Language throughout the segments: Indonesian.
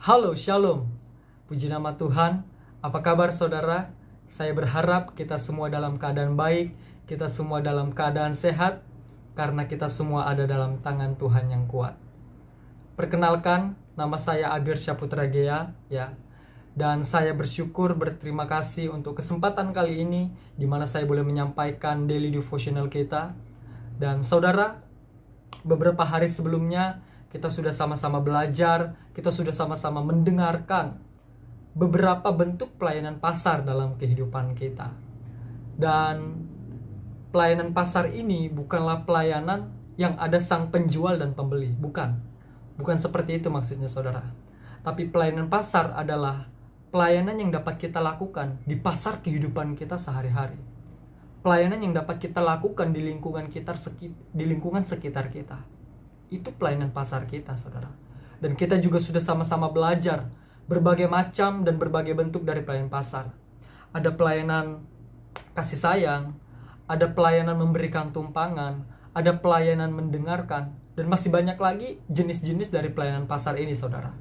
Halo, Shalom. Puji nama Tuhan. Apa kabar saudara? Saya berharap kita semua dalam keadaan baik, kita semua dalam keadaan sehat, karena kita semua ada dalam tangan Tuhan yang kuat. Perkenalkan, nama saya Abir Syaputra Gea, ya. Dan saya berterima kasih untuk kesempatan kali ini, di mana saya boleh menyampaikan daily devotional kita. Dan saudara, beberapa hari sebelumnya, kita sudah sama-sama belajar, kita sudah sama-sama mendengarkan beberapa bentuk pelayanan pasar dalam kehidupan kita. Dan pelayanan pasar ini bukanlah pelayanan yang ada sang penjual dan pembeli, bukan seperti itu maksudnya saudara. Tapi pelayanan pasar adalah pelayanan yang dapat kita lakukan di pasar kehidupan kita sehari-hari. Pelayanan yang dapat kita lakukan di lingkungan sekitar kita. Itu pelayanan pasar kita, saudara. Dan kita juga sudah sama-sama belajar berbagai macam dan berbagai bentuk dari pelayanan pasar. Ada pelayanan kasih sayang, ada pelayanan memberikan tumpangan, ada pelayanan mendengarkan, dan masih banyak lagi jenis-jenis dari pelayanan pasar ini, saudara.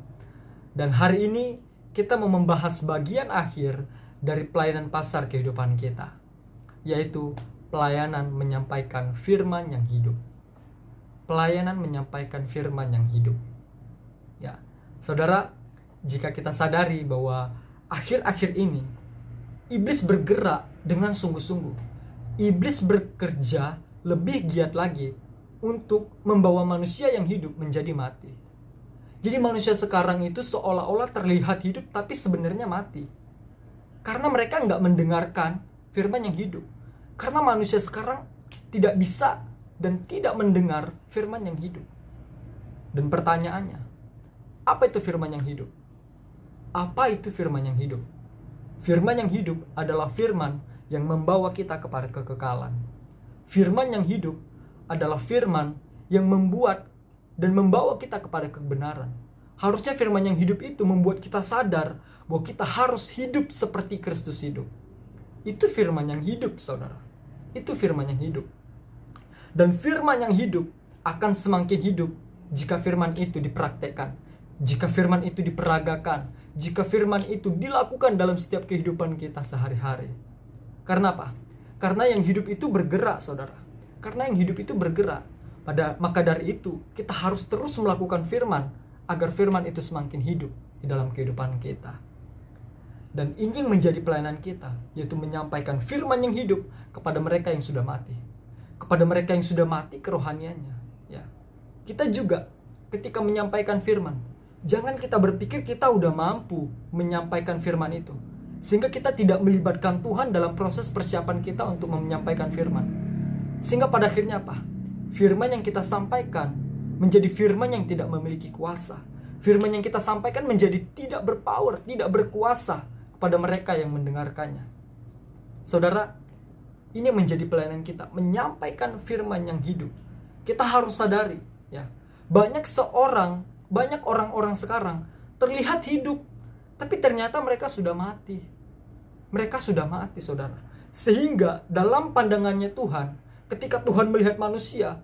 Dan hari ini kita mau membahas bagian akhir dari pelayanan pasar kehidupan kita, yaitu pelayanan menyampaikan firman yang hidup. Pelayanan menyampaikan firman yang hidup. Ya, saudara, jika kita sadari bahwa akhir-akhir ini iblis bergerak dengan sungguh-sungguh. Iblis bekerja lebih giat lagi untuk membawa manusia yang hidup menjadi mati. Jadi manusia sekarang itu seolah-olah terlihat hidup tapi sebenarnya mati. Karena mereka nggak mendengarkan firman yang hidup. Karena manusia sekarang tidak bisa dan tidak mendengar firman yang hidup. Dan pertanyaannya, apa itu firman yang hidup? Apa itu firman yang hidup? Firman yang hidup adalah firman yang membawa kita kepada kekekalan. Firman yang hidup adalah firman yang membuat dan membawa kita kepada kebenaran. Harusnya firman yang hidup itu membuat kita sadar bahwa kita harus hidup seperti Kristus hidup. Itu firman yang hidup, saudara. Itu firman yang hidup. Dan firman yang hidup akan semakin hidup jika firman itu dipraktekkan, jika firman itu diperagakan, jika firman itu dilakukan dalam setiap kehidupan kita sehari-hari. Karena apa? Karena yang hidup itu bergerak, saudara. Karena yang hidup itu bergerak. Maka dari itu, kita harus terus melakukan firman agar firman itu semakin hidup di dalam kehidupan kita. Dan ini yang menjadi pelayanan kita, yaitu menyampaikan firman yang hidup kepada mereka yang sudah mati. Kepada mereka yang sudah mati kerohaniannya, ya. Kita juga ketika menyampaikan firman, jangan kita berpikir kita udah mampu menyampaikan firman itu, sehingga kita tidak melibatkan Tuhan dalam proses persiapan kita untuk menyampaikan firman. Sehingga pada akhirnya apa? Firman yang kita sampaikan menjadi firman yang tidak memiliki kuasa. Firman yang kita sampaikan menjadi tidak berpower, tidak berkuasa kepada mereka yang mendengarkannya. Saudara, ini menjadi pelayanan kita, menyampaikan firman yang hidup. Kita harus sadari, ya. Banyak orang-orang sekarang terlihat hidup, tapi ternyata mereka sudah mati. Mereka sudah mati, saudara. Sehingga dalam pandangannya Tuhan, ketika Tuhan melihat manusia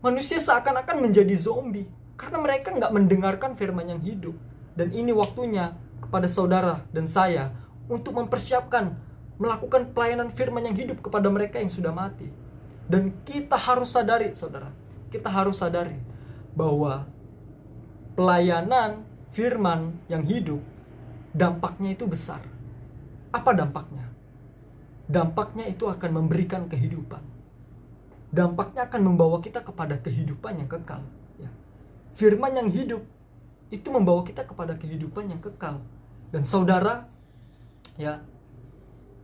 seakan-akan menjadi zombie. Karena mereka nggak mendengarkan firman yang hidup. Dan ini waktunya kepada saudara dan saya untuk mempersiapkan melakukan pelayanan firman yang hidup kepada mereka yang sudah mati. Dan kita harus sadari, saudara, kita harus sadari bahwa pelayanan firman yang hidup dampaknya itu besar. Apa dampaknya? Dampaknya itu akan memberikan kehidupan. Dampaknya akan membawa kita kepada kehidupan yang kekal, ya. Firman yang hidup itu membawa kita kepada kehidupan yang kekal. Dan saudara, ya,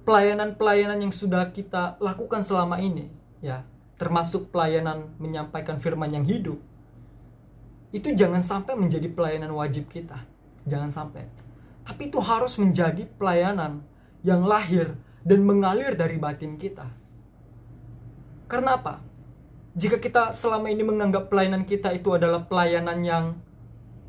pelayanan-pelayanan yang sudah kita lakukan selama ini, ya, termasuk pelayanan menyampaikan firman yang hidup, itu jangan sampai menjadi pelayanan wajib kita. Jangan sampai. Tapi itu harus menjadi pelayanan yang lahir dan mengalir dari batin kita. Karena apa? Jika kita selama ini menganggap pelayanan kita itu adalah pelayanan yang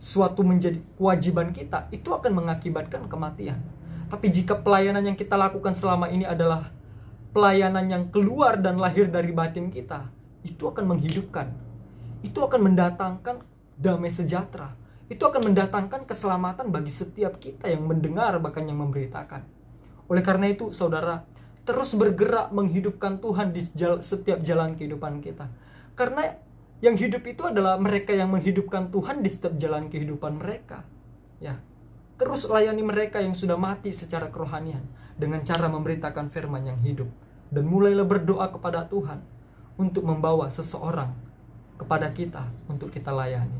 suatu menjadi kewajiban kita, itu akan mengakibatkan kematian. Tapi jika pelayanan yang kita lakukan selama ini adalah pelayanan yang keluar dan lahir dari batin kita, itu akan menghidupkan. Itu akan mendatangkan damai sejahtera. itu akan mendatangkan keselamatan bagi setiap kita yang mendengar, bahkan yang memberitakan. Oleh karena itu, saudara, terus bergerak menghidupkan Tuhan di setiap jalan kehidupan kita. Karena yang hidup itu adalah mereka yang menghidupkan Tuhan di setiap jalan kehidupan mereka. Ya, terus layani mereka yang sudah mati secara kerohanian dengan cara memberitakan firman yang hidup. Dan mulailah berdoa kepada Tuhan untuk membawa seseorang kepada kita untuk kita layani.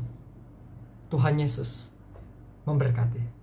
Tuhan Yesus memberkati.